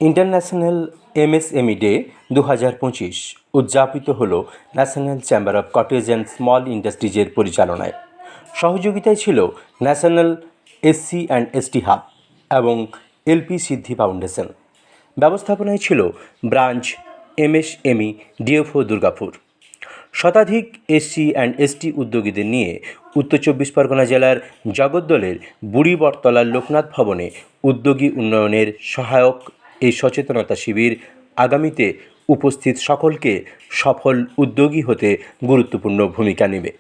International MSME day 2025 উদযাপিত হল national chamber of cottage and small ইন্ডাস্ট্রিজের পরিচালনায়। সহযোগিতায় ছিল national SC and ST hub এবং এলপি সিদ্ধি ফাউন্ডেশন। ব্যবস্থাপনায় ছিল ব্রাঞ্চ এমএসএমই ডিএফও দুর্গাপুর। শতাধিক এসসি অ্যান্ড এসটি উদ্যোগীদের নিয়ে উত্তর চব্বিশ পরগনা জেলার জগদ্দলের বুড়িবটতলার লোকনাথ ভবনে উদ্যোগী উন্নয়নের সহায়ক এই সচেতনতা শিবির আগামীতে উপস্থিত সকলকে সফল উদ্যোগী হতে গুরুত্বপূর্ণ ভূমিকা নেবে।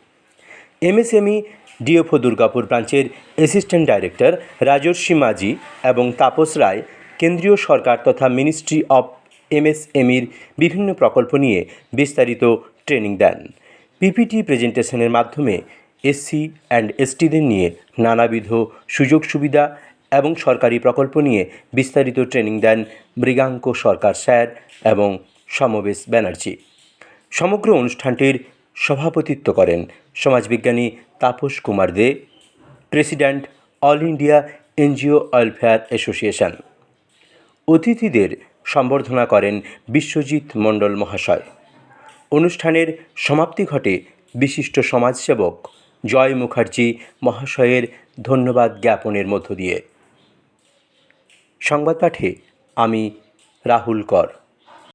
এমএসএমই ডিএফও দুর্গাপুর ব্রাঞ্চের অ্যাসিস্ট্যান্ট ডাইরেক্টর রাজর্ষি মাঝি এবং তাপস রায় কেন্দ্রীয় সরকার তথা মিনিস্ট্রি অফ এমএসএমইর বিভিন্ন প্রকল্প নিয়ে বিস্তারিত ট্রেনিং দেন। পিপিটি প্রেজেন্টেশনের মাধ্যমে এসসি অ্যান্ড এসটিদের নিয়ে নানাবিধ সুযোগ সুবিধা এবং সরকারি প্রকল্প নিয়ে বিস্তারিত ট্রেনিং দেন মৃগাঙ্ক সরকার স্যার এবং সমবেশ ব্যানার্জি। সমগ্র অনুষ্ঠানটির সভাপতিত্ব করেন সমাজবিজ্ঞানী Tapas Kumar De, president all India NGO welfare association. অতিথিদের সম্বর্ধনা করেন বিশ্বজিৎ মণ্ডল মহাশয়। অনুষ্ঠানের সমাপ্তি ঘটে বিশিষ্ট সমাজসেবক জয় মুখার্জি মহাশয়ের ধন্যবাদ জ্ঞাপনের মধ্য দিয়ে। সংবাদ পাঠে আমি রাহুল কর।